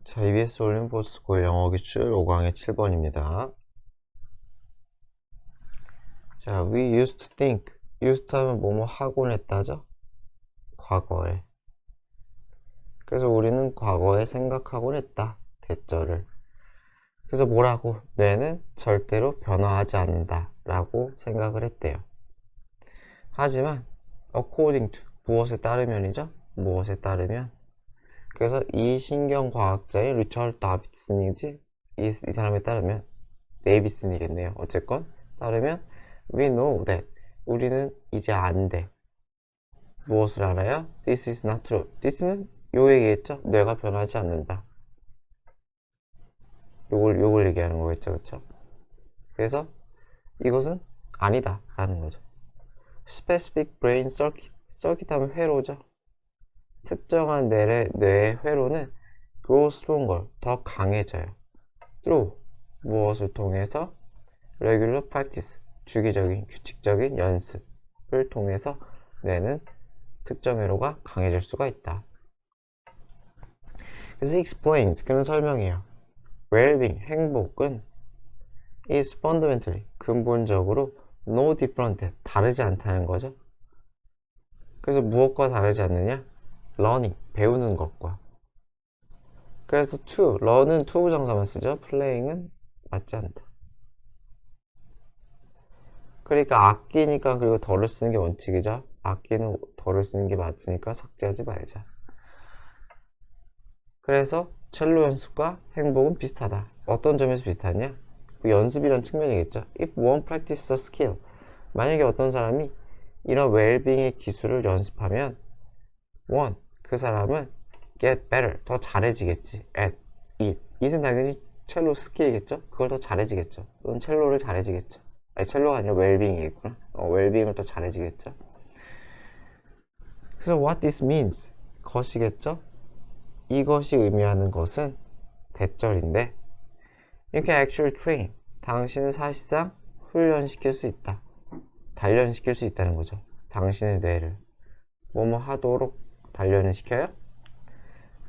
자, EBS 올림포스쿨 영어 기출 5강의 7번입니다. 자, we used to think. used to 하면 뭐뭐 하곤 했다죠? 과거에. 그래서 우리는 과거에 생각하곤 했다. 대절을. 그래서 뭐라고? 뇌는 절대로 변화하지 않는다. 라고 생각을 했대요. 하지만 according to 무엇에 따르면이죠? 무엇에 따르면. 그래서 이 신경과학자인 리처드 다비슨이지 이 사람에 따르면 데이비슨이겠네요. 어쨌건 따르면 we know that 우리는 이제 안 돼. 무엇을 알아요? This is not true. this는 요 얘기했죠? 뇌가 변하지 않는다. 요걸 얘기하는 거겠죠, 그쵸? 그래서 이것은 아니다 라는 거죠. Specific brain circuit. circuit 하면 회로죠. 특정한 뇌의 회로는 grow stronger, 더 강해져요. through 무엇을 통해서? regular practice, 주기적인 규칙적인 연습을 통해서 뇌는 특정 회로가 강해질 수가 있다. 그래서 explains, 그는 설명해요. well-being, 행복은 is fundamentally, 근본적으로 no different, 다르지 않다는 거죠. 그래서 무엇과 다르지 않느냐? learning, 배우는 것과. 그래서 to, learn은 to 부정사만 쓰죠. playing은 맞지 않다. 그러니까 아끼니까 그리고 덜을 쓰는 게 원칙이죠. 아끼는 덜을 쓰는 게 맞으니까 삭제하지 말자. 그래서 첼로 연습과 행복은 비슷하다. 어떤 점에서 비슷하냐? 그 연습이란 측면이겠죠. If one practices a skill, 만약에 어떤 사람이 이런 웰빙의 기술을 연습하면 one, 그 사람은 get better, 더 잘해지겠지. at it, it은 당연히 첼로 스킬이겠죠. 그걸 더 잘해지겠죠. 또는 첼로를 잘해지겠죠. 아니 첼로가 아니라 웰빙이겠구나. 웰빙을 더 잘해지겠죠. 그래서 what this means, 것이겠죠. 이것이 의미하는 것은 대절인데 You can actually train, 당신은 사실상 훈련시킬 수 있다. 단련시킬 수 있다는 거죠. 당신의 뇌를 뭐뭐 하도록 단련을 시켜요?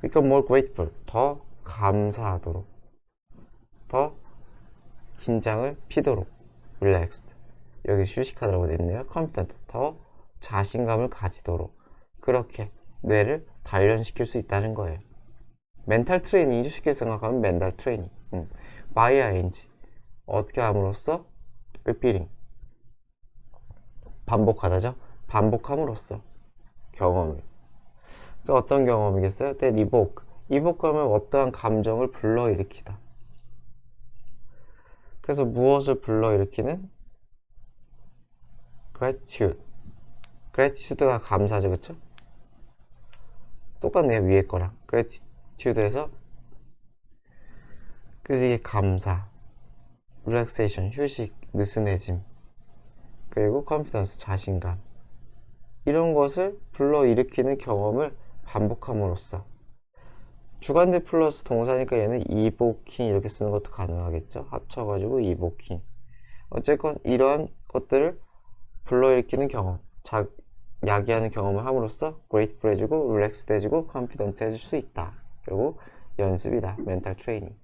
Become more grateful, 더 감사하도록, 더 긴장을 피도록, relaxed, 여기 휴식하라고 되어 있네요. confident, 더 자신감을 가지도록, 그렇게 뇌를 단련시킬 수 있다는 거예요. 멘탈 트레이닝이죠. 쉽게 생각하면 멘탈 트레이닝. by ing, 어떻게 함으로써? repeating, 반복하다죠. 반복함으로써 경험을. 그 어떤 경험이겠어요? that evoke, evoke 하면 어떠한 감정을 불러일으키다. 그래서 무엇을 불러일으키는? gratitude, gratitude가 감사죠, 그쵸? 똑같네요, 위에 거랑. gratitude에서 그래서 이게 감사, relaxation, 휴식, 느슨해짐, 그리고 confidence, 자신감, 이런 것을 불러일으키는 경험을 반복함으로써. 주관대 플러스 동사니까 얘는 evoking 이렇게 쓰는 것도 가능하겠죠. 합쳐가지고 evoking. 어쨌건 이러한 것들을 불러일으키는 경험, 야기하는 경험을 함으로써 grateful 해주고 relaxed 해주고 confident 해줄 수 있다. 그리고 연습이다. 멘탈 트레이닝.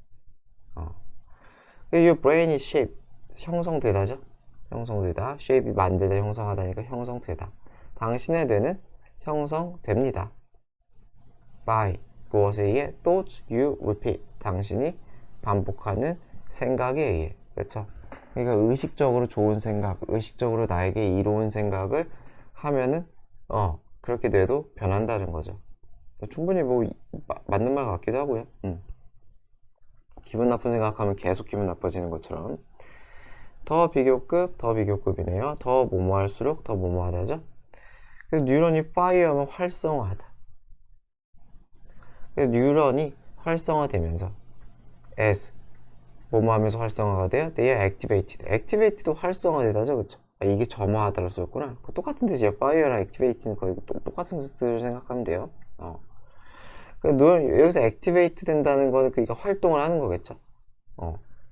Your brain is shaped, 형성되다죠. 형성되다. shape이 만들다, 형성하다니까 형성되다. 당신의 뇌는 형성됩니다. by, 무엇에 의해? thoughts you repeat, 당신이 반복하는 생각에 의해. 그렇죠? 그러니까 의식적으로 좋은 생각, 의식적으로 나에게 이로운 생각을 하면은 그렇게 뇌도 변한다는 거죠. 충분히 뭐 맞는 말 같기도 하고요. 기분 나쁜 생각하면 계속 기분 나빠지는 것처럼. 더 비교급, 더 비교급이네요. 더 뭐뭐 할수록 더 뭐뭐 하다죠. 그래서 뉴런이 fire하면 활성화하다. 그래서 뉴런이 활성화되면서 as 뭐뭐 하면서 활성화가 돼요? they are activated. activated도 활성화되다죠, 그쵸? 이게 점화하다로 썼구나. 똑같은 뜻이에요. fire랑 activated는 거의 똑같은 뜻을 생각하면 돼요. 여기서 activate 된다는 거는 그러니까 활동을 하는 거겠죠.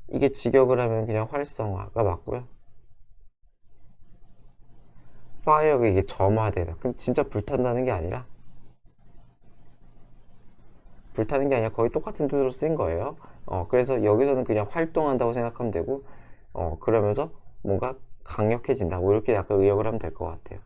이게 직역을 하면 그냥 활성화가 맞고요. fire가 이게 점화되다. 근데 진짜 불탄다는 게 아니라 불타는 게 아니라 거의 똑같은 뜻으로 쓰인 거예요. 그래서 여기서는 그냥 활동한다고 생각하면 되고, 그러면서 뭔가 강력해진다. 뭐 이렇게 약간 의역을 하면 될 것 같아요.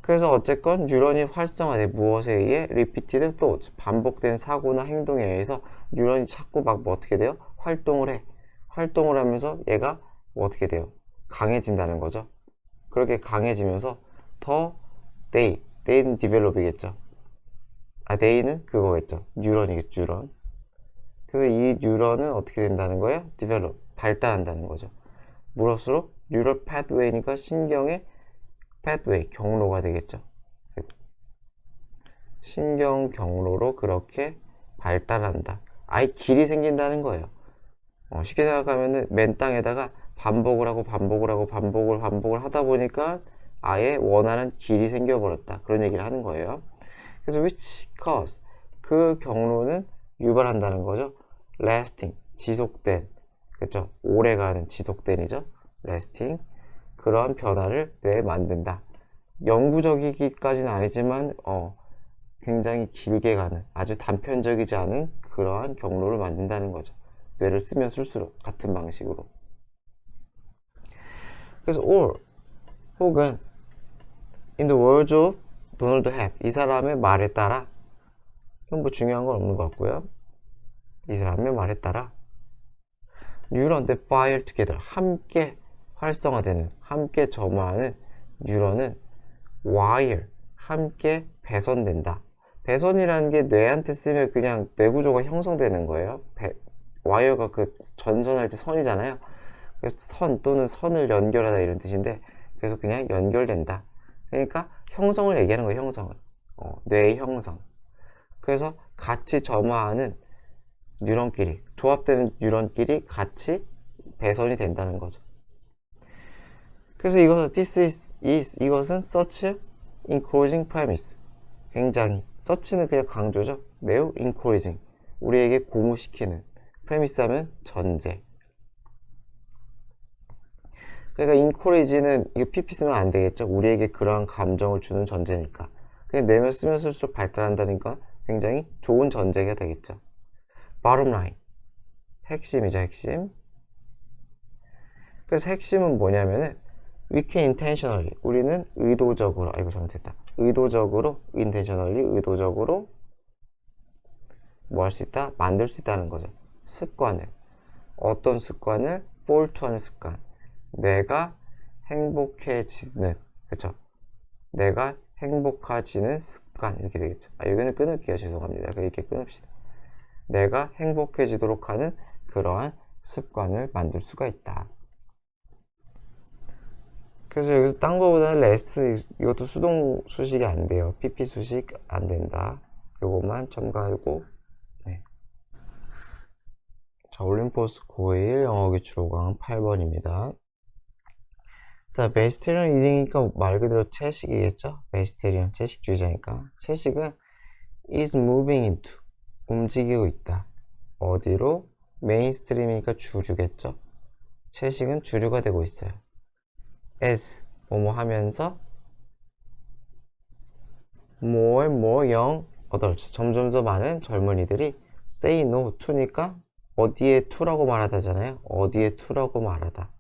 그래서 어쨌건 뉴런이 활성화돼 무엇에 의해? repeated thoughts 반복된 사고나 행동에 의해서 뉴런이 자꾸 막 뭐 어떻게 돼요? 활동을 해. 활동을 하면서 얘가 뭐 어떻게 돼요? 강해진다는 거죠. 그렇게 강해지면서 더 they는 develop이겠죠. they는 그거겠죠. 뉴런이겠죠. 뉴런. 그래서 이 뉴런은 어떻게 된다는 거예요? develop 발달한다는 거죠. 물을수록 neural pathway니까 신경의 pathway 경로가 되겠죠. 신경 경로로 그렇게 발달한다. 아예 길이 생긴다는 거예요. 쉽게 생각하면은 맨 땅에다가 반복을 하고 반복을 하다 보니까 아예 원하는 길이 생겨버렸다. 그런 얘기를 하는 거예요. 그래서 which cause 그 경로는 유발한다는 거죠. lasting 지속된 그렇죠. 오래가는 지속된이죠. lasting 그러한 변화를 뇌에 만든다. 영구적이기까지는 아니지만 굉장히 길게 가는 아주 단편적이지 않은 그러한 경로를 만든다는 거죠. 뇌를 쓰면 쓸수록 같은 방식으로. 그래서 or 혹은 in the words of Donald Hebb 이 사람의 말에 따라 이건 뭐 중요한 건 없는 것 같고요. 이 사람의 말에 따라 뉴런 that fire together 함께 활성화되는 함께 점화하는 뉴런은 wire 함께 배선된다. 배선이라는 게 뇌한테 쓰면 그냥 뇌 구조가 형성되는 거예요. 와이어가 그 전선할 때 선이잖아요. 그래서 선 또는 선을 연결하다 이런 뜻인데 그래서 그냥 연결된다. 그러니까 형성을 얘기하는 거예요. 형성을. 뇌의 형성. 그래서 같이 점화하는 뉴런끼리 조합되는 뉴런끼리 같이 배선이 된다는 거죠. 그래서 이것은 such encouraging premise 굉장히 서치는 그냥 강조죠. 매우 encouraging 우리에게 고무시키는 premise 하면 전제. 그러니까 encourage는 이거 pp 쓰면 안 되겠죠. 우리에게 그러한 감정을 주는 전제니까. 그냥 내면 쓰면 쓸수록 발달한다니까 굉장히 좋은 전제가 되겠죠. bottom line 핵심이죠. 핵심. 그래서 핵심은 뭐냐면은 we can intentionally 우리는 의도적으로 이거 잘못했다. 의도적으로 intentionally 의도적으로 뭐 할 수 있다? 만들 수 있다는 거죠. 습관을 어떤 습관을? fall to하는 습관 내가 행복해지는 그쵸? 내가 행복해지는 습관 이렇게 되겠죠. 여기는 끊을게요. 죄송합니다. 이렇게 끊읍시다. 내가 행복해지도록 하는 그러한 습관을 만들 수가 있다. 그래서 여기서 딴 거보다는 레스 이것도 수동 수식이 안 돼요. pp 수식 안 된다. 요것만 첨가하고 네. 자 올림포스 고1 영어 기출 5강 8번입니다. 자 베지테리언 이딩이니까 말 그대로 채식이겠죠. 베지테리언 채식주의자니까 채식은 is moving into 움직이고 있다. 어디로? 메인스트림이니까 주류겠죠. 채식은 주류가 되고 있어요. as 뭐뭐 하면서 more and more young adults 점점 더 많은 젊은이들이 say no to니까 어디에 to라고 말하다잖아요. 어디에 to라고 말하다.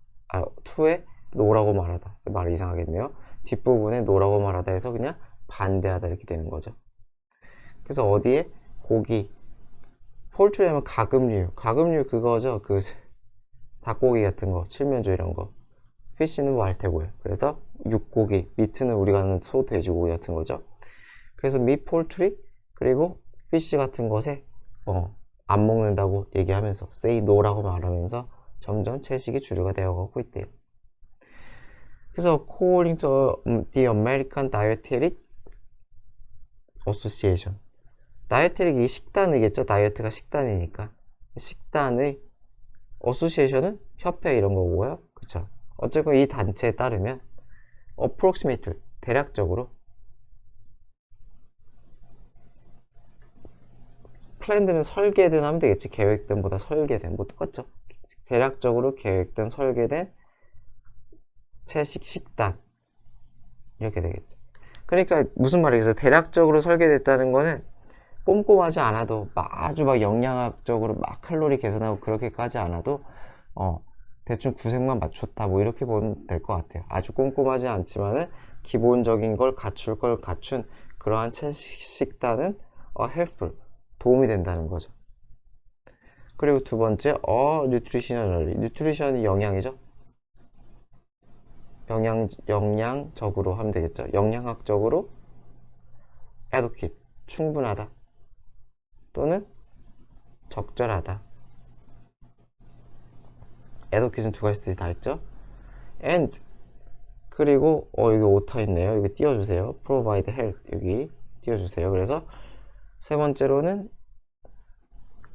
to에 no라고 말하다. 말이 이상하겠네요. 뒷부분에 no라고 말하다 해서 그냥 반대하다 이렇게 되는 거죠. 그래서 어디에 고기 폴트리하면 가금류 그거죠. 그 닭고기 같은 거 칠면조 이런 거 피쉬는 뭐 할 테고요. 그래서 육고기 미트는 우리가 아는 소 돼지고기 같은 거죠. 그래서 미 폴트리 그리고 피쉬 같은 것에 안 먹는다고 얘기하면서 say no라고 말하면서 점점 채식이 주류가 되어가고 있대요. 그래서 according to the American Dietetic Association 다이어트릭이 식단이겠죠. 다이어트가 식단이니까 식단의 어소시에이션은 협회 이런 거고요. 그쵸? 어쨌건 이 단체에 따르면 approximate 대략적으로 플랜드는 설계된 하면 되겠지. 계획된보다 설계된 뭐 똑같죠. 대략적으로 계획된 설계된 채식 식단 이렇게 되겠죠. 그러니까 무슨 말이겠어요. 대략적으로 설계됐다는 거는 꼼꼼하지 않아도 아주 막 영양학적으로 막 칼로리 계산하고 그렇게까지 않아도 대충 구색만 맞췄다 뭐 이렇게 보면 될 것 같아요. 아주 꼼꼼하지 않지만은 기본적인 걸 갖출 걸 갖춘 그러한 식단은 helpful 도움이 된다는 거죠. 그리고 두 번째 nutrition이 영양이죠. 영양적으로 하면 되겠죠. 영양학적으로 adequate 충분하다 또는 적절하다. adequate는 두 가지 뜻이 다 있죠. and 그리고 여기 오타 있네요. 여기 띄워주세요. provide help 여기 띄워주세요. 그래서 세 번째로는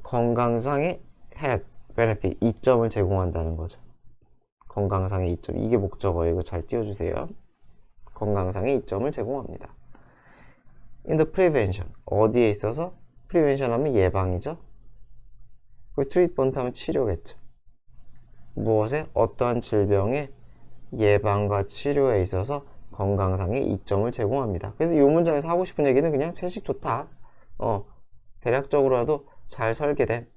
건강상의 help, benefit 이점을 제공한다는 거죠. 건강상의 이점 이게 목적어예요. 이거 잘 띄워주세요. 건강상의 이점을 제공합니다. in the prevention 어디에 있어서 prevention 하면 예방이죠. 그리고 treatment 하면 치료겠죠. 무엇에 어떠한 질병의 예방과 치료에 있어서 건강상의 이점을 제공합니다. 그래서 이 문장에서 하고 싶은 얘기는 그냥 채식 좋다. 대략적으로라도 잘 설계된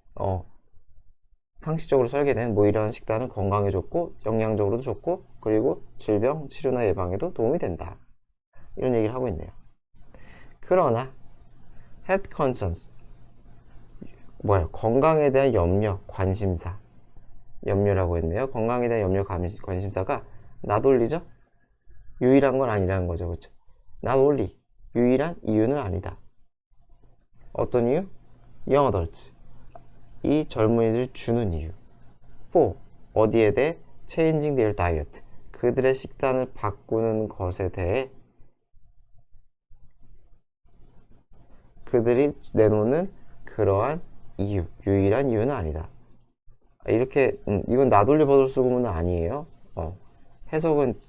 상식적으로 설계된 뭐 이런 식단은 건강에 좋고 영양적으로도 좋고 그리고 질병 치료나 예방에도 도움이 된다. 이런 얘기를 하고 있네요. 그러나 health concerns 건강에 대한 염려, 관심사 염려라고 했네요. 건강에 대한 염려, 관심사가 not only죠? 유일한 건 아니라는 거죠. 그렇죠? not only 유일한 이유는 아니다. 어떤 이유? young adults 이 젊은이들 주는 이유. for 어디에 대해 changing their diet 그들의 식단을 바꾸는 것에 대해 그들이 내놓는 그러한 이유, 유일한 이유는 아니다. 이렇게 이건 나돌리 버들스 구문은 아니에요. 해석은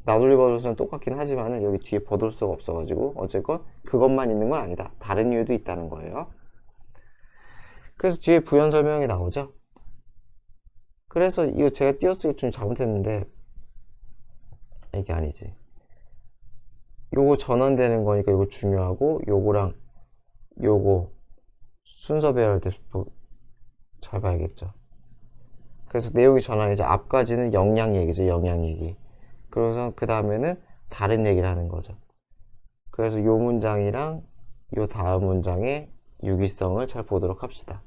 나돌리 버들스는 똑같긴 하지만 여기 뒤에 버들스가 없어가지고 어쨌건 그것만 있는 건 아니다. 다른 이유도 있다는 거예요. 그래서 뒤에 부연 설명이 나오죠. 그래서 이거 제가 띄어쓰기 좀 잘못했는데 이게 아니지. 요거 전환되는 거니까 이거 중요하고 요거랑 요거 순서 배열 때 잘 봐야겠죠. 그래서 내용이 전환이죠. 앞까지는 영양 얘기죠. 영양 얘기. 그래서 그 다음에는 다른 얘기를 하는 거죠. 그래서 요 문장이랑 요 다음 문장의 유기성을 잘 보도록 합시다.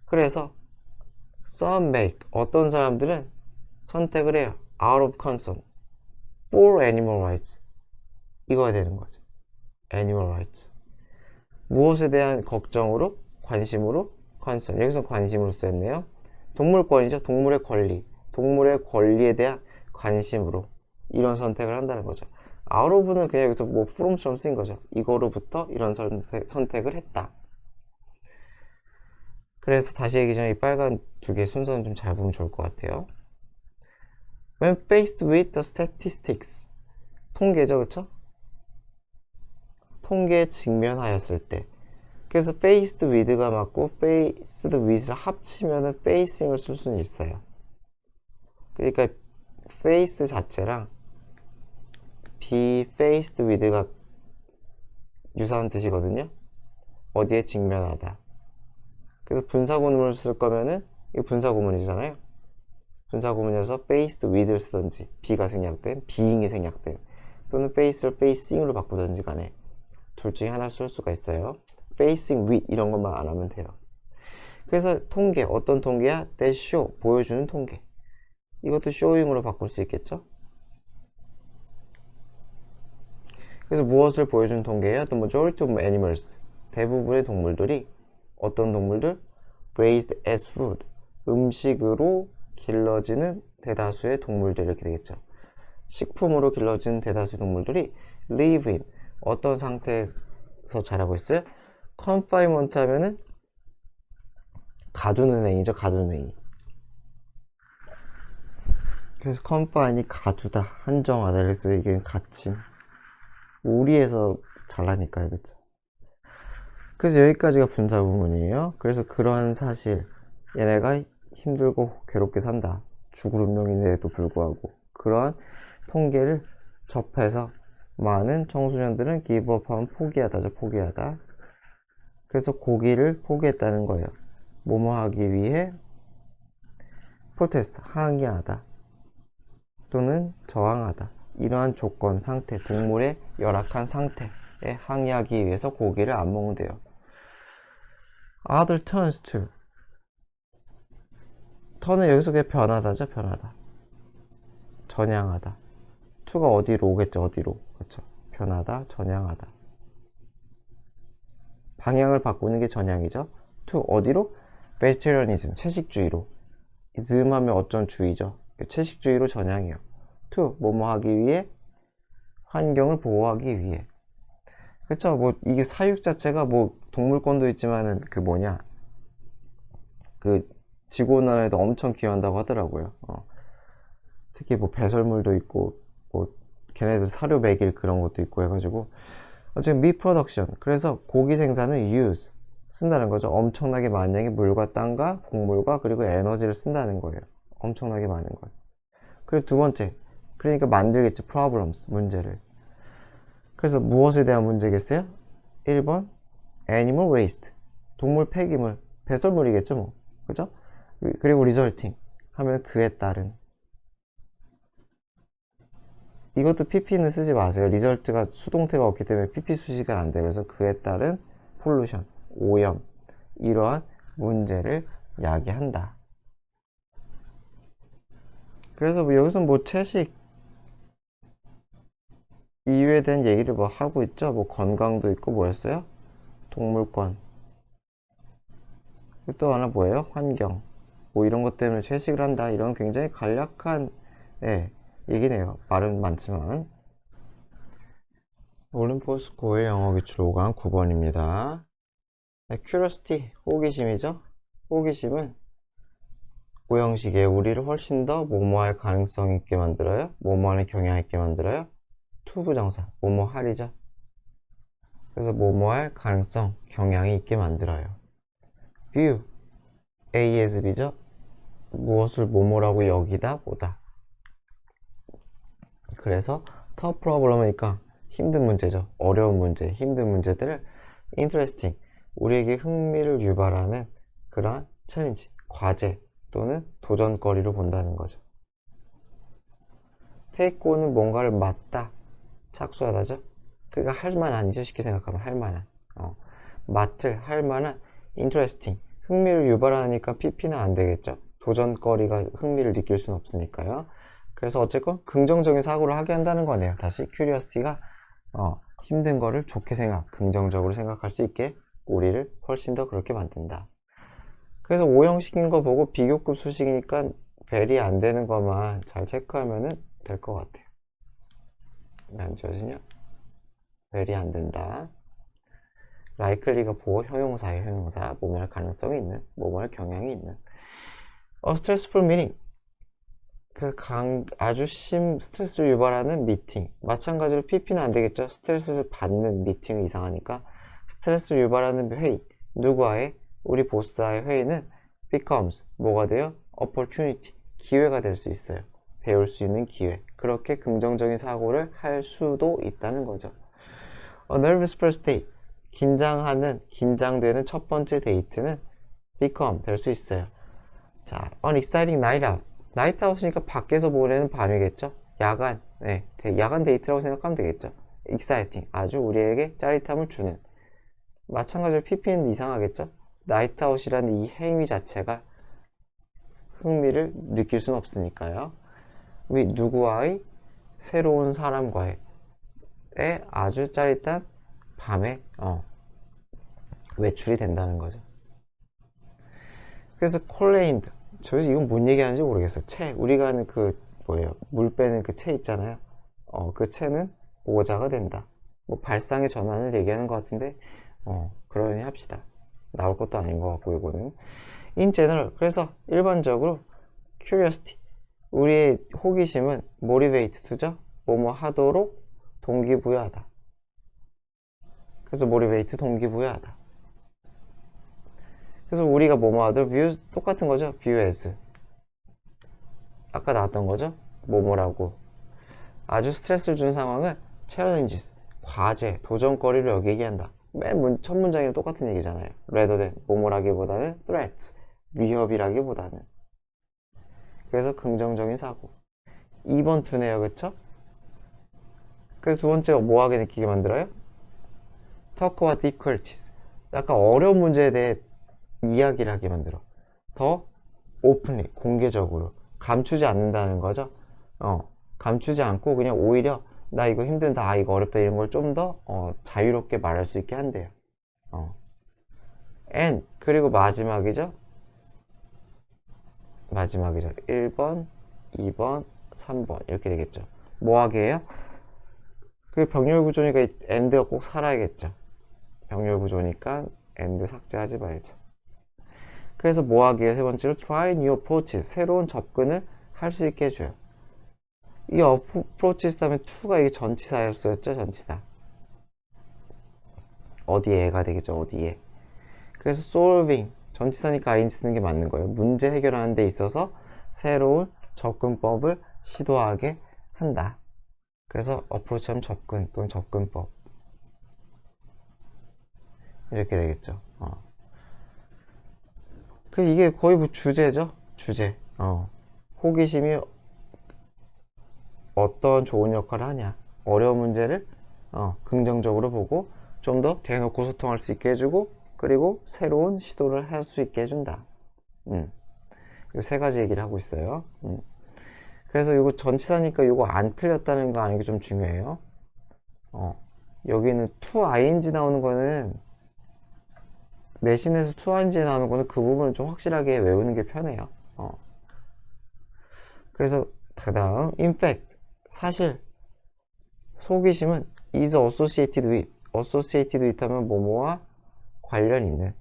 그래서 some make 어떤 사람들은 선택을 해요. out of concern for animal rights 이거야 되는 거죠. animal rights 무엇에 대한 걱정으로 관심으로 concern 여기서 관심으로 쓰였네요. 동물권이죠. 동물의 권리 동물의 권리에 대한 관심으로 이런 선택을 한다는 거죠. out of는 그냥 여기서 뭐 from처럼 쓰인 거죠. 이거로부터 이런 선택을 했다. 그래서 다시 얘기 전에 이 빨간 두 개 순서는 좀 잘 보면 좋을 것 같아요. When faced with the statistics 통계죠, 그쵸? 통계에 직면하였을 때 그래서 faced with가 맞고 faced with를 합치면은 facing을 쓸 수는 있어요. 그러니까 face 자체랑 be faced with가 유사한 뜻이거든요. 어디에 직면하다. 그래서 분사구문을 쓸 거면은 이거 분사구문이잖아요. 분사구문이어서 faced with를 쓰든지 be가 생략된, being이 생략된 또는 face를 facing으로 바꾸든지 간에 둘 중에 하나를 쓸 수가 있어요. facing with 이런 것만 안 하면 돼요. 그래서 통계, 어떤 통계야? that show, 보여주는 통계. 이것도 showing으로 바꿀 수 있겠죠? 그래서 무엇을 보여주는 통계예요? The majority of animals, 대부분의 동물들이 어떤 동물들? raised as food, 음식으로 길러지는 대다수의 동물들 이렇게 되겠죠. 식품으로 길러지는 대다수의 동물들이 live in, 어떤 상태에서 자라고 있어요? confinement 하면은 가두는 행위죠. 가두는 행위. 그래서 confine이 가두다, 한정하다. 그래서 이게 갇힘. 우리에서 잘라니까요. 그쵸? 그래서 여기까지가 분사구문이에요. 그래서 그러한 사실, 얘네가 힘들고 괴롭게 산다. 죽을 운명인데도 불구하고 그러한 통계를 접해서 많은 청소년들은 기브업하면 포기하다죠. 포기하다. 그래서 고기를 포기했다는 거예요. 뭐뭐 하기 위해 protest, 항의하다 또는 저항하다. 이러한 조건, 상태, 동물의 열악한 상태에 항의하기 위해서 고기를 안 먹는데요. other turns to. 턴은 여기서 그냥 변하다죠, 변하다. 전향하다. to가 어디로 오겠죠, 어디로. 그렇죠. 변하다, 전향하다. 방향을 바꾸는 게 전향이죠. to 어디로? vegetarianism, 채식주의로. ism 하면 어쩐 주의죠. 채식주의로 전향해요. to 뭐뭐 하기 위해, 환경을 보호하기 위해. 그쵸? 뭐 이게 사육 자체가 뭐 동물권도 있지만은 그 뭐냐, 그 지구온난화에도 엄청 기여한다고 하더라고요. 특히 뭐 배설물도 있고 뭐 걔네들 사료 먹일 그런 것도 있고 해가지고 지금 meat production, 그래서 고기 생산은 use, 쓴다는 거죠. 엄청나게 많은 물과 땅과 곡물과 그리고 에너지를 쓴다는 거예요. 엄청나게 많은 걸. 그리고 두 번째, 그러니까 만들겠죠. problems, 문제를. 그래서 무엇에 대한 문제겠어요? 1번 animal waste, 동물 폐기물, 배설물이겠죠 뭐. 그죠? 그리고 resulting 하면 그에 따른. 이것도 pp는 쓰지 마세요. 리절트가 수동태가 없기 때문에 pp 수식은 안 돼요. 그래서 그에 따른 pollution, 오염, 이러한 문제를 야기한다. 그래서 뭐 여기서 뭐 채식 이유에 대한 얘기를 뭐 하고 있죠. 뭐 건강도 있고 뭐였어요? 동물권. 또 하나 뭐예요? 환경. 뭐 이런 것 때문에 채식을 한다. 이런 굉장히 간략한 얘기네요. 말은 많지만. 올림포스코의 영어 기출 5강 9번입니다. curiosity, 호기심이죠. 호기심은 오형식에 우리를 훨씬 더 뭐뭐할 가능성 있게 만들어요. 뭐뭐하는 경향 있게 만들어요. to 부정사, 뭐뭐할이죠. 그래서 뭐뭐할 가능성, 경향이 있게 만들어요. view, A as B죠. 무엇을 뭐뭐라고 여기다, 보다. 그래서 tough problem이니까 힘든 문제죠. 어려운 문제, 힘든 문제들을 interesting, 우리에게 흥미를 유발하는 그러한 챌린지, 과제 또는 도전거리로 본다는 거죠. take on은 뭔가를 맡다, 착수하다죠. 그러니까 할만한이죠. 쉽게 생각하면 할만한. 맡을, 할만한, interesting, 흥미를 유발하니까 pp는 안 되겠죠. 도전거리가 흥미를 느낄 수는 없으니까요. 그래서 어쨌건 긍정적인 사고를 하게 한다는 거네요. 다시 curiosity가 힘든 거를 좋게 긍정적으로 생각할 수 있게 우리를 훨씬 더 그렇게 만든다. 그래서 오형식인 거 보고 비교급 수식이니까 벨이 안 되는 것만 잘 체크하면 될 것 같아요. 왜 안 지워지냐? 벨이 안 된다. likely가 보호 형용사예요. 형용사. 뭐뭐할 가능성이 있는, 뭐뭐할 경향이 있는. stressful meeting, 그 아주 스트레스를 유발하는 미팅. 마찬가지로 pp는 안 되겠죠. 스트레스를 받는 미팅은 이상하니까. 스트레스를 유발하는 회의. 누구와의? 우리 보스와의 회의는 becomes, 뭐가 돼요? opportunity, 기회가 될 수 있어요. 배울 수 있는 기회. 그렇게 긍정적인 사고를 할 수도 있다는 거죠. A nervous first date, 긴장되는 첫 번째 데이트는 become, 될 수 있어요. 자, an exciting night out. 나이트 아웃이니까 밖에서 보내는 밤이겠죠? 야간, 야간 데이트라고 생각하면 되겠죠? exciting, 아주 우리에게 짜릿함을 주는. 마찬가지로 pp는 이상하겠죠? 나이트 아웃이라는 이 행위 자체가 흥미를 느낄 수는 없으니까요. 누구와의? 새로운 사람과의 아주 짜릿한 밤에 외출이 된다는 거죠. 그래서 콜레인드, 저 이건 뭔 얘기하는지 모르겠어요. 채, 우리가 하는 그 뭐예요? 물 빼는 그 채 있잖아요. 그 채는 오자가 된다. 뭐 발상의 전환을 얘기하는 것 같은데 그러니 합시다. 나올 것도 아닌 것 같고 이거는. in general, 그래서 일반적으로 curiosity, 우리의 호기심은 motivate to죠. 뭐뭐 하도록 동기부여하다. 그래서 motivate, 동기부여하다. 그래서 우리가 뭐뭐 하도록 view, 똑같은 거죠. view as, 아까 나왔던 거죠. 뭐뭐라고 아주 스트레스를 준 상황을 challenges, 과제, 도전거리로 여기게 한다. 첫 문장이랑 똑같은 얘기잖아요. rather than 뭐뭐라기보다는 threat, 위협이라기보다는. 그래서 긍정적인 사고. 2번 투네요, 그쵸? 그래서 두 번째가 뭐하게 느끼게 만들어요? talk about difficulties. 약간 어려운 문제에 대해 이야기를 하게 만들어. 더 openly, 공개적으로. 감추지 않는다는 거죠. 감추지 않고 그냥 오히려 나 이거 힘든다, 이거 어렵다 이런 걸 좀 더 자유롭게 말할 수 있게 한대요. and 그리고 마지막이죠. 1번, 2번, 3번 이렇게 되겠죠. 뭐 하게 해요? 그 병렬 구조니까 and가 꼭 살아야겠죠. 병렬 구조니까 and 삭제하지 말자. 그래서 뭐 하게 해요? 세 번째로 try new approaches, 새로운 접근을 할 수 있게 해줘요. 이 approaches 다음에 to가 이게 전치사였었죠. 전치사. 어디에가 되겠죠. 어디에. 그래서 solving, 전치사니까 ing 쓰는 게 맞는 거예요. 문제 해결하는 데 있어서 새로운 접근법을 시도하게 한다. 그래서 approach하면 접근 또는 접근법 이렇게 되겠죠. 그 이게 거의 뭐 주제죠. 주제. 호기심이 어떤 좋은 역할을 하냐. 어려운 문제를 긍정적으로 보고 좀 더 대놓고 소통할 수 있게 해주고 그리고 새로운 시도를 할 수 있게 해준다. 이 세 가지 얘기를 하고 있어요. 그래서 이거 전치사니까 이거 안 틀렸다는 거 아는 게 좀 중요해요. 여기는 to ing 나오는 거는 내신에서 to ing 나오는 거는 그 부분을 좀 확실하게 외우는 게 편해요. 그래서 그 다음 in fact, 사실 호기심은 is associated with 하면 뭐뭐와 관련 있는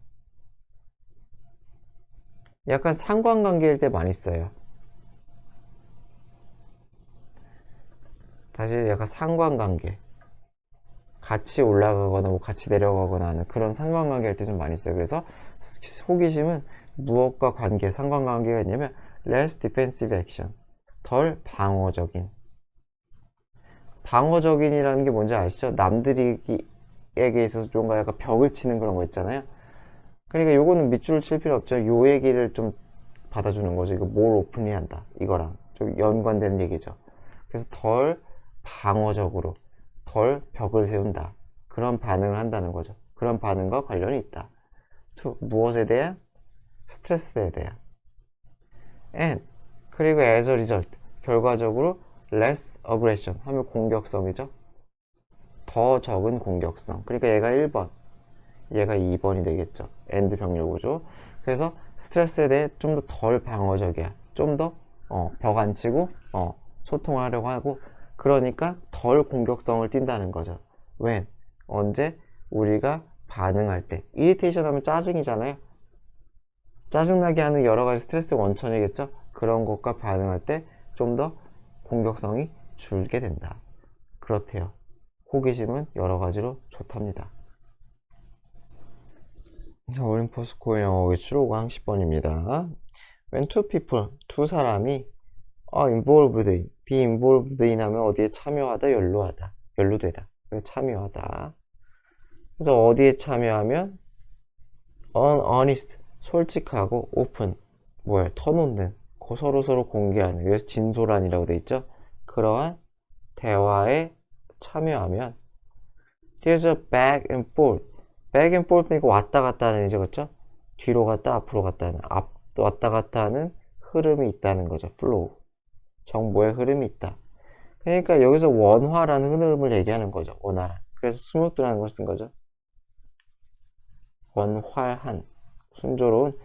약간 상관관계일 때 많이 써요. 다시 약간 상관관계, 같이 올라가거나 뭐 같이 내려가거나 하는 그런 상관관계일 때 좀 많이 써요. 그래서 호기심은 무엇과 관계, 상관관계가 있냐면 less defensive action, 덜 방어적인. 방어적인이라는 게 뭔지 아시죠? 남들에게 있어서 좀 약간 벽을 치는 그런 거 있잖아요. 그러니까 요거는 밑줄을 칠 필요 없죠. 요 얘기를 좀 받아주는 거죠. 이거 more openly 한다, 이거랑 좀 연관되는 얘기죠. 그래서 덜 방어적으로, 덜 벽을 세운다, 그런 반응을 한다는 거죠. 그런 반응과 관련이 있다. to, 무엇에 대한? 스트레스에 대한. and, 그리고 as a result, 결과적으로 less aggression 하면 공격성이죠. 더 적은 공격성. 그러니까 얘가 1번, 얘가 2번이 되겠죠. and 병렬 구조. 그래서 스트레스에 대해 좀 더 덜 방어적이야. 좀 더 벽 안 치고 소통하려고 하고, 그러니까 덜 공격성을 띈다는 거죠. when, 언제? 우리가 반응할 때. 이리테이션 하면 짜증이잖아요. 짜증나게 하는 여러 가지 스트레스 원천이겠죠. 그런 것과 반응할 때 좀 더 공격성이 줄게 된다. 그렇대요. 호기심은 여러 가지로 좋답니다. 올림포스코의 영어 기출호가 10번입니다. When two people, 두 사람이 involved in, be involved in 하면 어디에 참여하다, 연루하다, 연루되다. 그래서 참여하다. 그래서 어디에 참여하면 honest, 솔직하고 open, 뭐야, 터놓는, 서로 공개하는, 그래서 진솔한이라고 돼 있죠. 그러한 대화에 참여하면 there's a back and forth. back and forth니까 왔다 갔다 하는 이죠, 그렇죠? 뒤로 갔다 앞으로 갔다 하는, 왔다 갔다 하는 흐름이 있다는 거죠. flow, 정보의 흐름이 있다. 그러니까 여기서 원화라는 흐름을 얘기하는 거죠. 원활한. 그래서 스무드라는 걸 쓴 거죠. 원활한, 순조로운.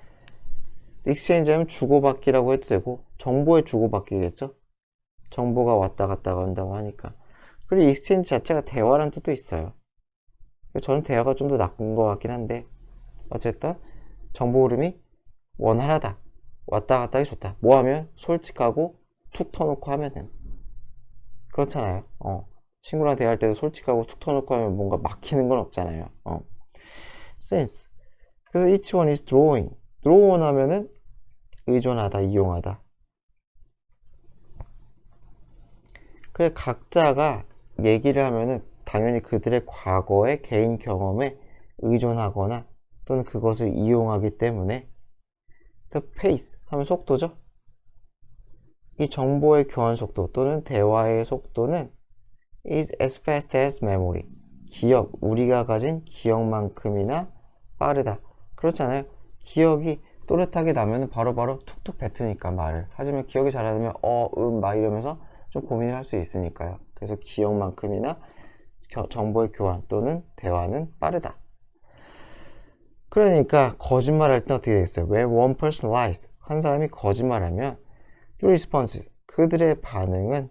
익스체인지 하면 주고받기라고 해도 되고 정보의 주고받기겠죠. 정보가 왔다 갔다 한다고 하니까. 그리고 익스체인지 자체가 대화라는 뜻도 있어요. 저는 대화가 좀 더 나은 것 같긴 한데, 어쨌든 정보 흐름이 원활하다, 왔다 갔다 하기 좋다. 뭐 하면? 솔직하고 툭 터놓고 하면은. 그렇잖아요. 친구랑 대화할 때도 솔직하고 툭 터놓고 하면 뭔가 막히는 건 없잖아요. sense. 그래서 each one is drawing. draw on 하면은 의존하다, 이용하다. 그래, 각자가 얘기를 하면은 당연히 그들의 과거의 개인 경험에 의존하거나 또는 그것을 이용하기 때문에 the pace 하면 속도죠. 이 정보의 교환 속도 또는 대화의 속도는 is as fast as memory. 기억, 우리가 가진 기억만큼이나 빠르다. 그렇잖아요. 기억이 또렷하게 나면 바로바로 툭툭 뱉으니까 말을. 하지만 기억이 잘 안 나면 막 이러면서 좀 고민을 할 수 있으니까요. 그래서 기억만큼이나 정보의 교환 또는 대화는 빠르다. 그러니까 거짓말할 때 어떻게 되겠어요? When one person lies, 한 사람이 거짓말하면 your response, 그들의 반응은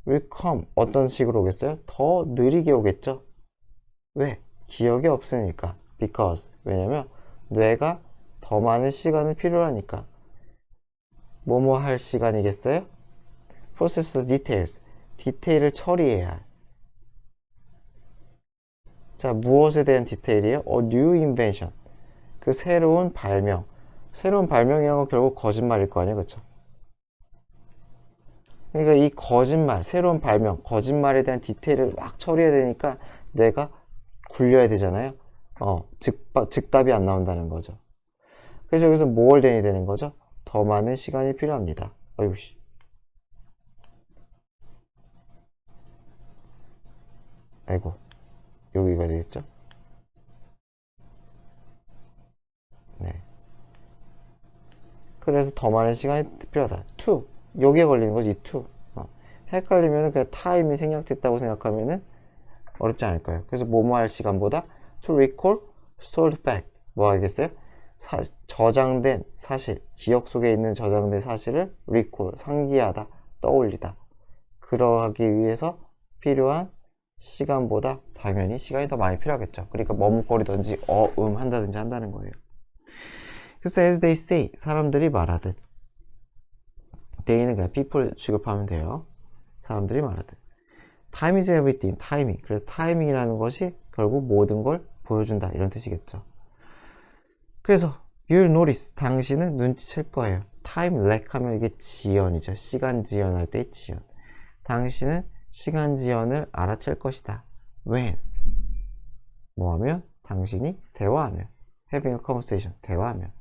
will come, 어떤 식으로 오겠어요? 더 느리게 오겠죠? 왜? 기억이 없으니까. Because, 왜냐면 뇌가 더 많은 시간을 필요하니까. 뭐뭐 할 시간이겠어요? Process the details, 디테일을 처리해야 할. 자, 무엇에 대한 디테일이에요? A new invention, 그 새로운 발명. 새로운 발명이라는 건 결국 거짓말일 거 아니에요, 그쵸? 그러니까 이 거짓말, 새로운 발명, 거짓말에 대한 디테일을 막 처리해야 되니까 뇌가 굴려야 되잖아요. 즉답이 안 나온다는 거죠. 그래서 여기서 뭘 돼야 되는 거죠? 더 많은 시간이 필요합니다. 어이구씨. 아이고, 여기가 되겠죠? 네. 그래서 더 많은 시간이 필요하다. to. 여기에 걸리는 거지, 이 to. 헷갈리면 그냥 타임이 생략됐다고 생각하면은 어렵지 않을까요? 그래서 뭐뭐 할 시간보다 to recall stored fact. 뭐 하겠어요? 저장된 사실, 기억 속에 있는 저장된 사실을 recall, 상기하다, 떠올리다. 그러하기 위해서 필요한 시간보다 당연히 시간이 더 많이 필요하겠죠. 그러니까 머뭇거리든지 한다든지 한다는 거예요. 그래서 as they say, 사람들이 말하듯, they는 그냥 people 취급하면 돼요. 사람들이 말하듯. Time is everything, 타이밍. 그래서 타이밍이라는 것이 결국 모든 걸 보여준다, 이런 뜻이겠죠. 그래서 you'll notice, 당신은 눈치챌 거예요. time lag 하면 이게 지연이죠. 시간 지연할 때의 지연. 당신은 시간 지연을 알아챌 것이다. when, 뭐하면? 당신이 대화하면. having a conversation, 대화하면.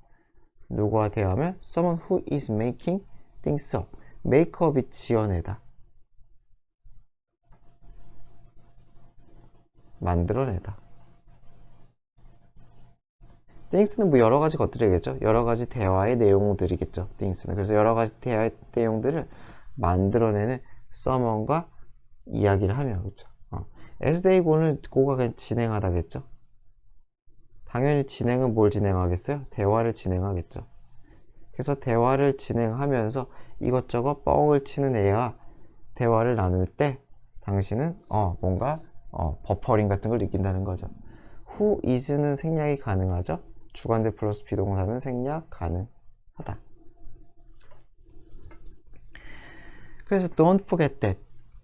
누구와 대화하면? someone who is making things up. make up이 지어내다, 만들어내다. things는 뭐 여러 가지 것들이겠죠. 여러 가지 대화의 내용들이겠죠. things는. 그래서 여러 가지 대화의 내용들을 만들어내는 someone과 이야기를 하며, 그렇죠. as they go는 go가 그냥 진행하다겠죠. 당연히 진행은 뭘 진행하겠어요? 대화를 진행하겠죠. 그래서 대화를 진행하면서 이것저것 뻥을 치는 애와 대화를 나눌 때 당신은 뭔가 버퍼링 같은 걸 느낀다는 거죠. who is는 생략이 가능하죠. 주관대 플러스 비동사는 생략 가능하다. 그래서 don't forget that.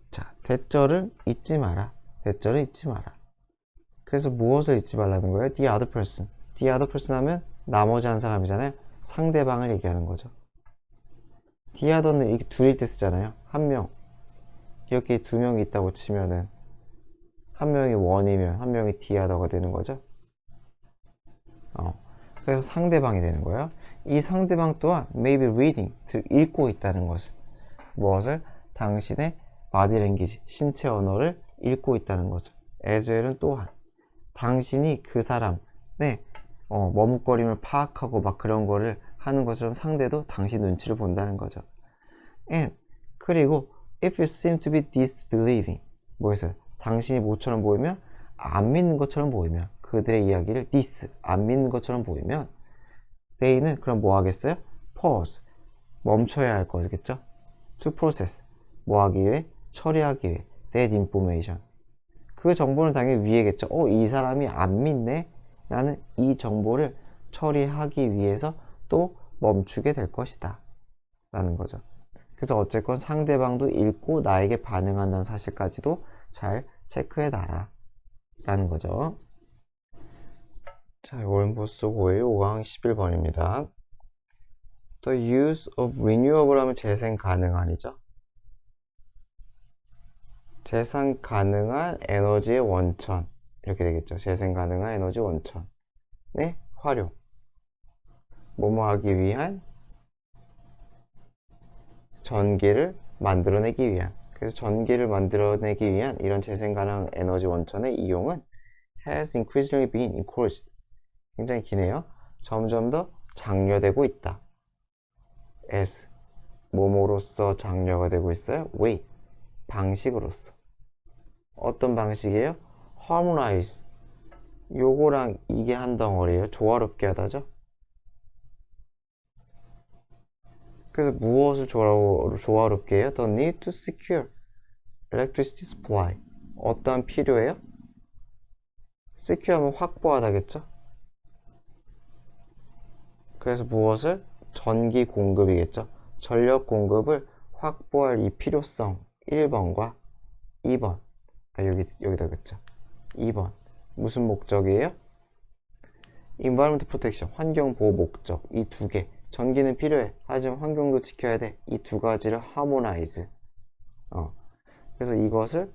자, 대절을 잊지 마라. 대절을 잊지 마라. 그래서 무엇을 잊지 말라는 거예요? the other person. the other person 하면 나머지 한 사람이잖아요. 상대방을 얘기하는 거죠. the other는 이렇게 둘일 때 쓰잖아요. 한 명. 이렇게 두 명이 있다고 치면은 한 명이 원이면 한 명이 the other가 되는 거죠. 그래서 상대방이 되는 거예요. 이 상대방 또한 maybe reading, 즉 읽고 있다는 것을. 무엇을? 당신의 body language, 신체 언어를 읽고 있다는 것을. as well은 또한 당신이 그 사람의 머뭇거림을 파악하고 막 그런 거를 하는 것처럼 상대도 당신 눈치를 본다는 거죠. and 그리고 if you seem to be disbelieving, 뭐였어요? 당신이 뭐처럼 보이면? 안 믿는 것처럼 보이면, 그들의 이야기를 안 믿는 것처럼 보이면 they는 그럼 뭐 하겠어요? pause, 멈춰야 할 거겠죠? to process, 뭐 하기 위해? 처리하기 위해. that information, 그 정보는 당연히 위에겠죠. 이 사람이 안 믿네? 라는 이 정보를 처리하기 위해서 또 멈추게 될 것이다 라는 거죠. 그래서 어쨌건 상대방도 읽고 나에게 반응한다는 사실까지도 잘 체크해놔라 라는 거죠. 자, 월보스 5의 5강 11번입니다. The use of renewable 하면 재생 가능한이죠. 재생 가능한 에너지의 원천, 이렇게 되겠죠. 재생 가능한 에너지 원천. 활용. 뭐뭐 하기 위한, 전기를 만들어내기 위한. 그래서 전기를 만들어내기 위한 이런 재생가능 에너지 원천의 이용은 has increasingly been encouraged. 굉장히 기네요. 점점 더 장려되고 있다. as 뭐뭐로서 장려가 되고 있어요? way 방식으로서. 어떤 방식이에요? harmonize. 요거랑 이게 한 덩어리예요. 조화롭게 하다죠. 그래서 무엇을 조화롭게 해요? The need to secure electricity supply. 어떠한 필요해요? secure하면 확보하다겠죠? 그래서 무엇을? 전기 공급이겠죠. 전력 공급을 확보할 이 필요성 1번과 2번. 여기다 그랬죠. 2번. 무슨 목적이에요? Environment Protection, 환경 보호 목적. 이 두 개. 전기는 필요해. 하지만 환경도 지켜야 돼. 이 두 가지를 harmonize. 그래서 이것을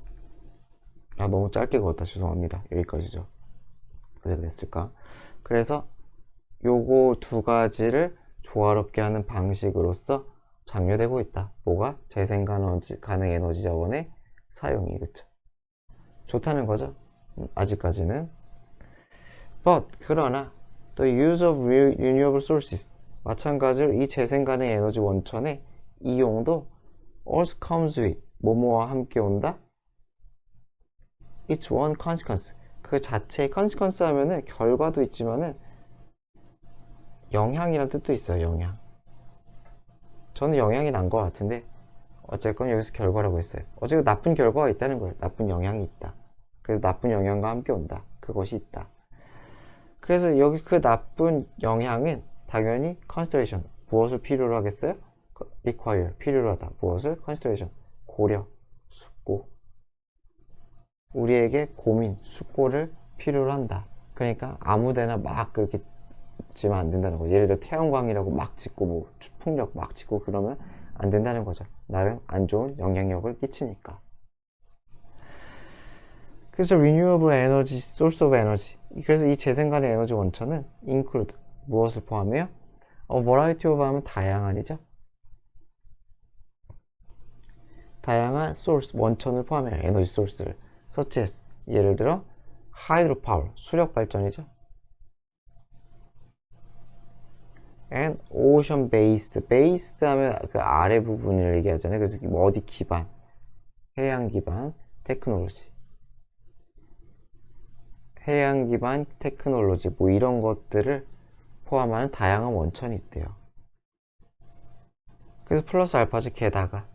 너무 짧게 그었다. 죄송합니다. 여기까지죠. 왜 그랬을까? 그래서 요거 두 가지를 조화롭게 하는 방식으로서 장려되고 있다. 뭐가? 재생가능 에너지 자원의 사용이. 그쵸? 좋다는 거죠. 아직까지는. But 그러나 the use of renewable sources, 마찬가지로 이 재생가능 에너지 원천의 이용도 also comes with 뭐뭐와 함께 온다. It's one consequence. 그 자체의 consequence 하면은 결과도 있지만은 영향이라는 뜻도 있어요. 영향. 저는 영향이 난 것 같은데 어쨌건 여기서 결과라고 했어요. 어쨌든 나쁜 결과가 있다는 거예요. 나쁜 영향이 있다. 그래서 나쁜 영향과 함께 온다. 그것이 있다. 그래서 여기 그 나쁜 영향은 당연히 consideration. 무엇을 필요로 하겠어요? require. 필요로 하다. 무엇을? consideration. 고려. 숙고. 우리에게 고민, 숙고를 필요로 한다. 그러니까 아무데나 막 그렇게 지면 안 된다는 거죠. 예를 들어 태양광이라고 막 짓고 뭐 풍력 막 짓고 그러면 안 된다는 거죠. 나름 안 좋은 영향력을 끼치니까. 그래서 renewable energy, source of energy. 그래서 이 재생가능 에너지 원천은 include 무엇을 포함해요? variety of 하면 다양한이죠. 다양한 source 원천을 포함해요. 에너지 소스를. such as 예를 들어 hydropower 수력 발전이죠. and ocean based. based 하면 그 아래 부분을 얘기하잖아요. 그래서 어디 기반, 해양 기반 테크놀로지. 해양 기반 테크놀로지 뭐 이런 것들을 포함하는 다양한 원천이 있대요. 그래서 플러스 알파죠. 게다가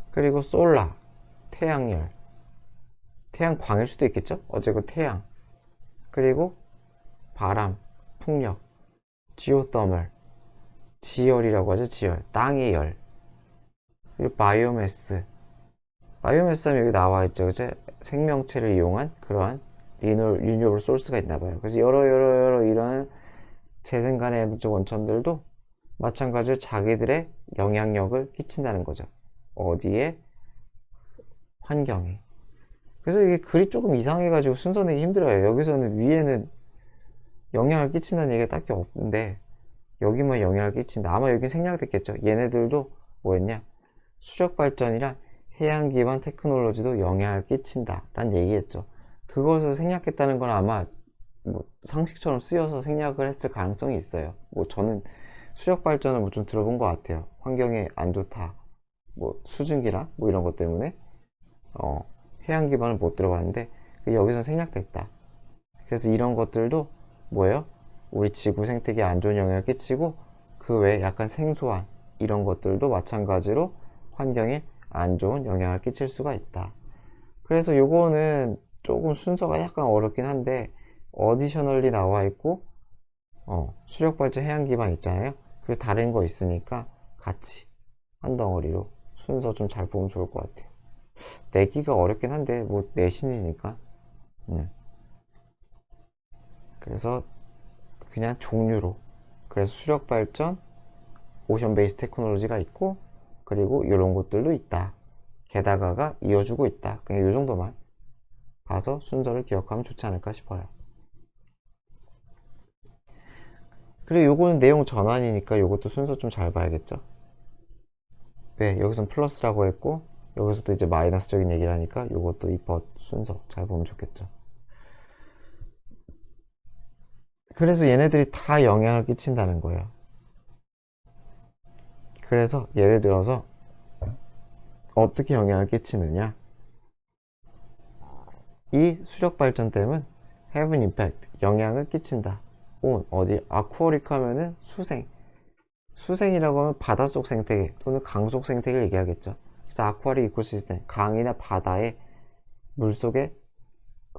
그리고 솔라 태양열 태양광일 수도 있겠죠. 어쨌든 태양 그리고 바람 풍력 지오더멀 지열이라고 하죠. 지열 땅의 열 그리고 바이오매스 바이오매스 하면 여기 나와 있죠. 그죠? 생명체를 이용한 그러한 리뉴얼 소스가 있나 봐요. 그래서 여러 이런 재생간의 에너지 원천들도 마찬가지로 자기들의 영향력을 끼친다는 거죠. 어디에? 환경에. 그래서 이게 글이 조금 이상해가지고 순서 내기 힘들어요. 여기서는 위에는 영향을 끼친다는 얘기가 딱히 없는데 여기만 영향을 끼친다. 아마 여긴 생략됐겠죠. 얘네들도 뭐였냐? 수력 발전이랑 해양 기반 테크놀로지도 영향을 끼친다 라는 얘기겠죠. 그것을 생략했다는 건 아마 뭐 상식처럼 쓰여서 생략을 했을 가능성이 있어요. 뭐 저는 수력 발전을 뭐 좀 들어본 것 같아요. 환경에 안 좋다. 뭐 수증기나 뭐 이런 것 때문에 해양 기반을 못 들어봤는데 여기서 생략됐다. 그래서 이런 것들도 뭐예요? 우리 지구 생태계에 안 좋은 영향을 끼치고 그 외에 약간 생소한 이런 것들도 마찬가지로 환경에 안 좋은 영향을 끼칠 수가 있다. 그래서 요거는 조금 순서가 약간 어렵긴 한데 어디셔널리 나와 있고 수력 발전 해양 기반 있잖아요. 그리고 다른 거 있으니까 같이 한 덩어리로 순서 좀 잘 보면 좋을 것 같아요. 내기가 어렵긴 한데 뭐 내신이니까 그래서 그냥 종류로 그래서 수력 발전 오션 베이스 테크놀로지가 있고 그리고 이런 것들도 있다. 게다가가 이어주고 있다. 그냥 이 정도만 봐서 순서를 기억하면 좋지 않을까 싶어요. 그리고 요거는 내용 전환이니까 요것도 순서 좀 잘 봐야겠죠. 왜? 여기선 플러스라고 했고 여기서도 이제 마이너스적인 얘기를 하니까 요것도 이 but 순서 잘 보면 좋겠죠. 그래서 얘네들이 다 영향을 끼친다는 거예요. 그래서 예를 들어서 어떻게 영향을 끼치느냐, 이 수력 발전댐은 have an impact, 영향을 끼친다. on 어디? aquatic 하면은 수생이라고 하면 바닷속 생태계 또는 강속 생태계를 얘기하겠죠. 그래서 aquatic 이코시스템, 강이나 바다의 물속의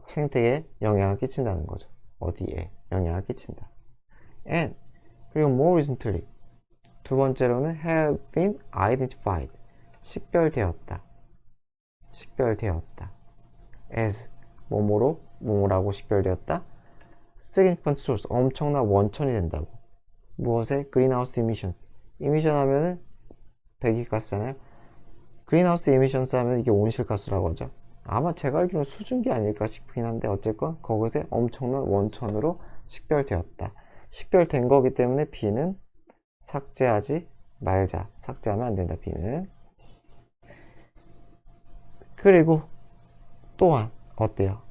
생태계에 영향을 끼친다는 거죠. 어디에 영향을 끼친다. and 그리고 more recently, 두 번째로는 have been identified, 식별되었다. as 뭐뭐라고 식별되었다. significant source, 엄청난 원천이 된다고. 무엇에? greenhouse emissions. emission 하면은 배기가스잖아요. greenhouse emissions 하면 이게 온실가스라고 하죠. 아마 제가 알기로는 수증기 아닐까 싶긴 한데 어쨌건 거기서 엄청난 원천으로 식별되었다. 식별된 거기 때문에 B는 삭제하지 말자. 삭제하면 안 된다. B는. 그리고 또한 어때요?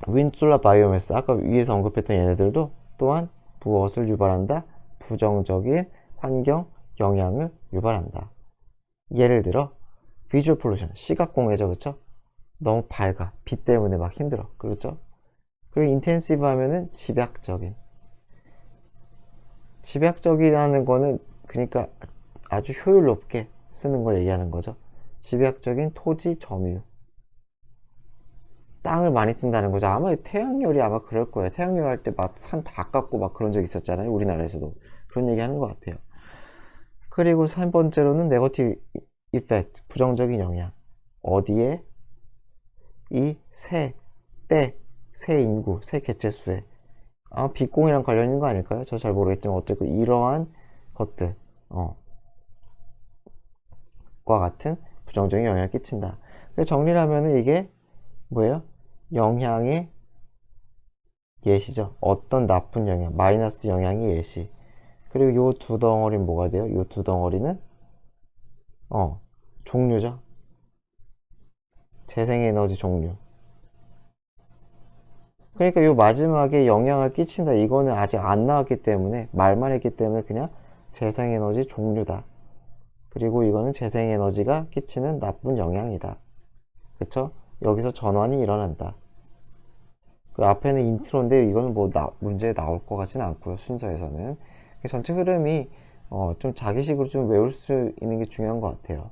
윈드, 솔라, 바이오매스, 아까 위에서 언급했던 얘네들도 또한 무엇을 유발한다? 부정적인 환경 영향을 유발한다. 예를 들어 비주얼 폴루션, 시각공해죠. 그렇죠? 너무 밝아, 빛 때문에 막 힘들어. 그렇죠? 그리고 인텐시브 하면은 집약적이라는 거는 그러니까 아주 효율 높게 쓰는 걸 얘기하는 거죠. 집약적인 토지 점유, 땅을 많이 쓴다는 거죠. 아마 태양열이 아마 그럴 거예요. 태양열 할 때 막 산 다 깎고 막 그런 적 있었잖아요. 우리나라에서도 그런 얘기 하는 것 같아요. 그리고 3번째로는 네거티브 이펙트, 부정적인 영향. 어디에? 이 새 인구, 새 개체수에. 빛공이랑 관련 있는 거 아닐까요? 저 잘 모르겠지만 어쨌든 이러한 것들 과 같은 부정적인 영향을 끼친다. 정리를 하면은 이게 뭐예요? 영향의 예시죠. 어떤 나쁜 영향, 마이너스 영향의 예시. 그리고 요 두 덩어리는 뭐가 돼요? 요 두 덩어리는 종류죠. 재생에너지 종류. 그러니까 요 마지막에 영향을 끼친다, 이거는 아직 안 나왔기 때문에, 말만 했기 때문에 그냥 재생에너지 종류다. 그리고 이거는 재생에너지가 끼치는 나쁜 영향이다. 그쵸? 여기서 전환이 일어난다. 그 앞에는 인트로인데 이거는 뭐 문제에 나올 것 같지는 않고요. 순서에서는 전체 흐름이 좀 자기식으로 좀 외울 수 있는 게 중요한 것 같아요.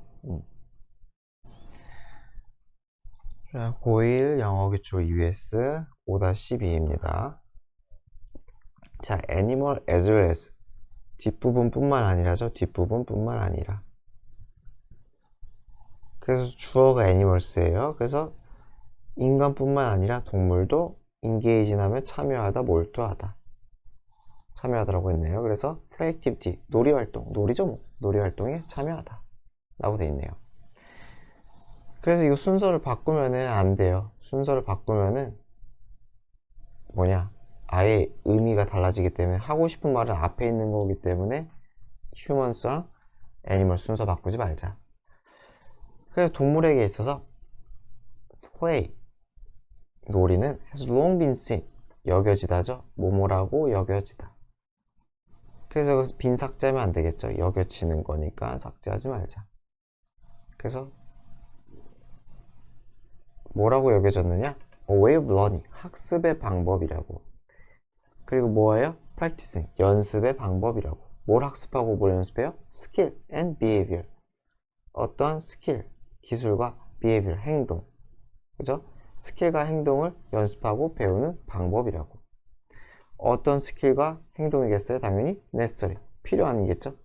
자, 고1 영어기초 EBS 5-12입니다. 자, animal as well as, 뒷부분뿐만 아니라죠. 뒷부분뿐만 아니라. 그래서 주어가 animals예요. 그래서 인간뿐만 아니라 동물도 engage는 하면 참여하다, 몰두하다. 참여하다라고 했네요. 그래서 play activity, 놀이활동, 놀이죠 뭐. 놀이활동에 참여하다 라고 돼 있네요. 그래서 이 순서를 바꾸면은 안 돼요. 순서를 바꾸면은 뭐냐, 아예 의미가 달라지기 때문에, 하고 싶은 말은 앞에 있는 거기 때문에 휴먼스랑 애니멀 순서 바꾸지 말자. 그래서 동물에게 있어서 play, 놀이는 has long been seen, 여겨지다죠. 뭐뭐라고 여겨지다. 그래서 빈 삭제하면 안 되겠죠. 여겨지는 거니까 삭제하지 말자. 그래서 뭐라고 여겨졌느냐? A way of learning, 학습의 방법이라고. 그리고 뭐예요? practicing, 연습의 방법이라고. 뭘 학습하고 뭘 연습해요? skill and behavior, 어떠한 스킬, 기술과 behavior, 행동. 그죠? 스킬과 행동을 연습하고 배우는 방법이라고. 어떤 스킬과 행동이겠어요? 당연히 necessary, 필요한이겠죠?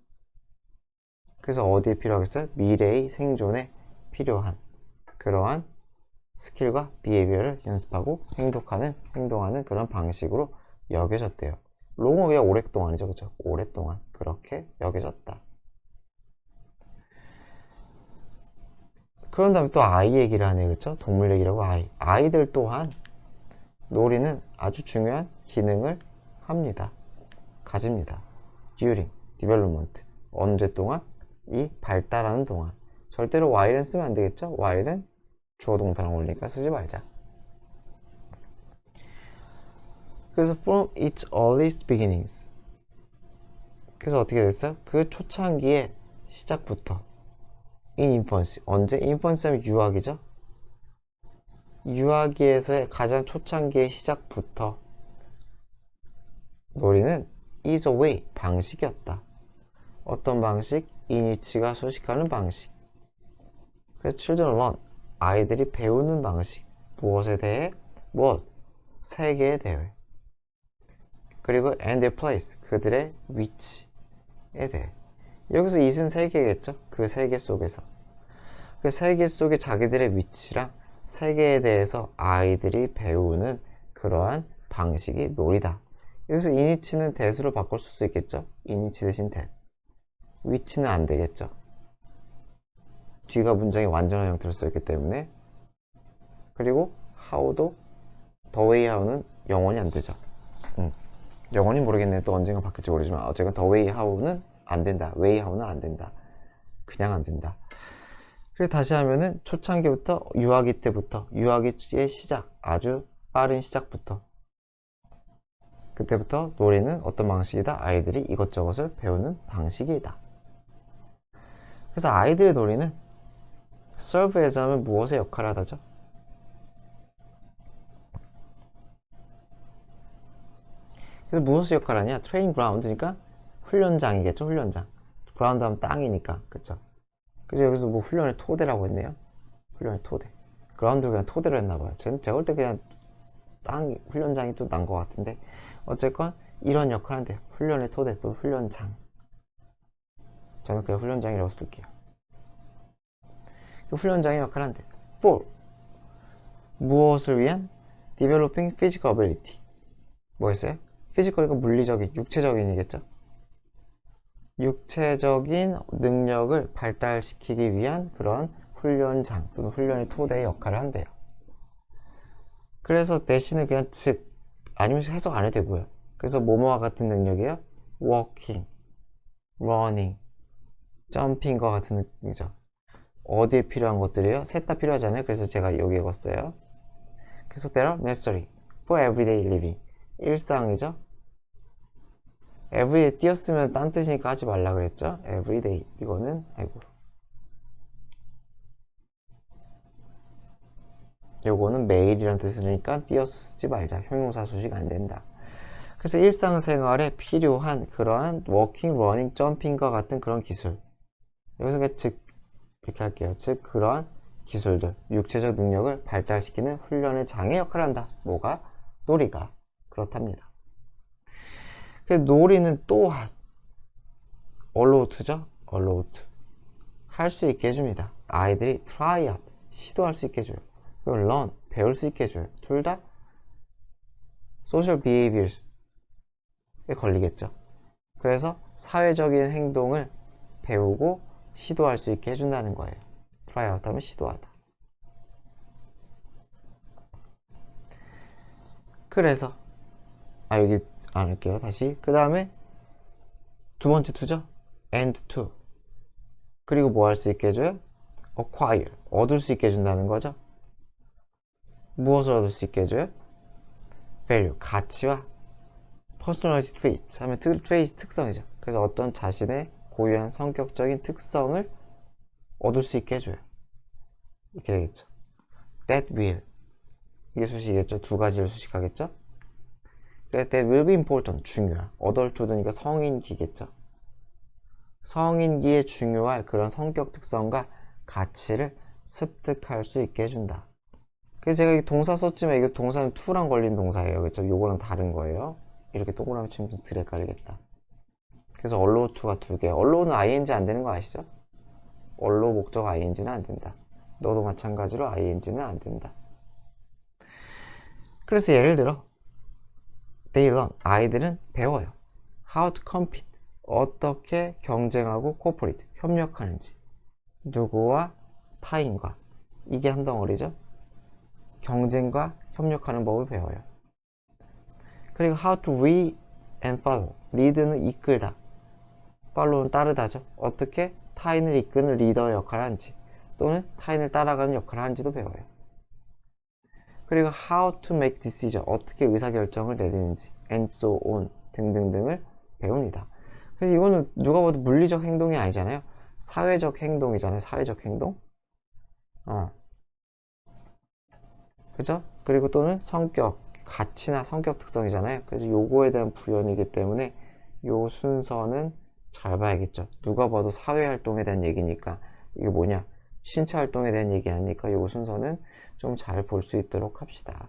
그래서 어디에 필요하겠어요? 미래의 생존에 필요한 그러한 스킬과 비헤비어를 연습하고 행동하는 그런 방식으로 여겨졌대요. 롱은 그냥 오랫동안이죠. 그죠? 오랫동안 그렇게 여겨졌다. 그런 다음에 또 아이 얘기를 하네, 그쵸? 동물 얘기라고 아이들 또한 놀이는 아주 중요한 기능을 합니다. 가집니다. during, development. 언제 동안? 이 발달하는 동안. 절대로 while은 쓰면 안 되겠죠? while은 주어 동사랑 어울리니까 쓰지 말자. 그래서 from its earliest beginnings. 그래서 어떻게 됐어요? 그 초창기의 시작부터. in infancy. 언제? infancy 하면 유아기죠? 유아기에서의 가장 초창기의 시작부터 놀이는 is a way, 방식이었다. 어떤 방식? 인위치가 소식하는 방식. 그래서 children learn, 아이들이 배우는 방식. 무엇에 대해? 무엇? 세계에 대해. 그리고 and their place, 그들의 위치에 대해. 여기서 it은 세계겠죠? 그 세계 속에서. 그 세계 속에 자기들의 위치랑 세계에 대해서 아이들이 배우는 그러한 방식이 놀이다. 여기서 인위치는 that으로 바꿀 수 있겠죠? 인위치 대신 that. 위치는 안 되겠죠? 뒤가 문장이 완전한 형태로 써있기 때문에. 그리고 how도 the way how는 영원히 안 되죠. 영원히 모르겠네. 또 언젠가 바뀔지 모르지만 어쨌든 the way how는 안 된다. way how는 안 된다. 그냥 안 된다. 그리고 다시 하면은 초창기부터 유아기 때부터 유아기의 시작, 아주 빠른 시작부터 그때부터 놀이는 어떤 방식이다? 아이들이 이것저것을 배우는 방식이다. 그래서 아이들의 놀이는 serve as 하면 무엇의 역할을 하다죠? 그래서 무엇의 역할을 하냐? 트레이닝 그라운드니까 훈련장이겠죠? 훈련장. 그라운드 하면 땅이니까. 그쵸? 그래서 여기서 뭐 훈련의 토대라고 했네요. 훈련의 토대. 그라운드를 그냥 토대로 했나봐요. 제가 볼 때 그냥 땅, 훈련장이 또 난 것 같은데. 어쨌건 이런 역할을 한대요. 훈련의 토대 또 훈련장. 저는 그냥 훈련장이라고 쓸게요. 훈련장의 역할을 한대요. for. 무엇을 위한? developing physical ability. 뭐였어요? 피지컬이니까 물리적인, 육체적인이겠죠? 육체적인 능력을 발달시키기 위한 그런 훈련장 또는 훈련의 토대의 역할을 한대요. 그래서 대신에 그냥 즉 아니면 해석 안 해도 되고요. 그래서 뭐뭐와 같은 능력이에요? walking, running, jumping과 같은 능력이죠. 어디에 필요한 것들이에요? 셋 다 필요하잖아요. 그래서 제가 여기에 걷어요. 그래서 they're necessary for everyday living. 일상이죠. everyday 띄었으면 딴 뜻이니까 하지 말라 그랬죠. everyday 이거는 아이고 요거는 매일이란 뜻이니까 띄어쓰지 말자. 형용사 수식 안 된다. 그래서 일상생활에 필요한 그러한 워킹, 러닝, 점핑과 같은 그런 기술. 여기서 즉 이렇게 할게요. 즉 그러한 기술들, 육체적 능력을 발달시키는 훈련의 장의 역할을 한다. 뭐가? 놀이가. 그렇답니다. 그래서 놀이는 또한 allowed죠? allowed. 할 수 있게 해줍니다. 아이들이 try out, 시도할 수 있게 해줘요. 그리고 learn, 배울 수 있게 해줘요. 둘 다 social behaviors에 걸리겠죠. 그래서 사회적인 행동을 배우고 시도할 수 있게 해준다는 거예요. try out 하면 시도하다. 그래서 여기 안 할게요. 다시 그 다음에 두 번째 to죠. and to. 그리고 뭐 할 수 있게 해줘요? acquire, 얻을 수 있게 해준다는 거죠. 무엇을 얻을 수 있게 해줘요? value, 가치와 personality traits 하면 traits 특성이죠. 그래서 어떤 자신의 고유한 성격적인 특성을 얻을 수 있게 해줘요. 이렇게 되겠죠. that will, 이게 수식이겠죠. 두 가지를 수식하겠죠. that will be important, 중요한. adulthood니까 성인기겠죠. 성인기에 중요할 그런 성격 특성과 가치를 습득할 수 있게 해준다. 그래서 제가 이 동사 썼지만 이게 동사는 to랑 걸린 동사예요. 그렇죠? 요거랑 다른 거예요. 이렇게 동그라미 치면 덜 헷갈리겠다. 그래서 allow to가 두 개. allow는 ing 안 되는 거 아시죠? allow 목적 ing는 안 된다. 너도 마찬가지로 ing는 안 된다. 그래서 예를 들어 they learn, 아이들은 배워요. how to compete, 어떻게 경쟁하고 cooperate, 협력하는지. 누구와? 타인과. 이게 한 덩어리죠. 경쟁과 협력하는 법을 배워요. 그리고 how to read and follow. read는 이끌다, follow는 따르다죠. 어떻게 타인을 이끄는 리더의 역할을 하는지 또는 타인을 따라가는 역할을 하는지도 배워요. 그리고 how to make decision. 어떻게 의사결정을 내리는지 and so on 등등등을 배웁니다. 그래서 이거는 누가 봐도 물리적 행동이 아니잖아요. 사회적 행동이잖아요. 사회적 행동. 그죠? 그리고 또는 성격, 가치나 성격 특성이잖아요. 그래서 요거에 대한 부연이기 때문에 요 순서는 잘 봐야겠죠. 누가 봐도 사회활동에 대한 얘기니까 이게 뭐냐? 신체 활동에 대한 얘기 아니니까 요 순서는 좀 잘 볼 수 있도록 합시다.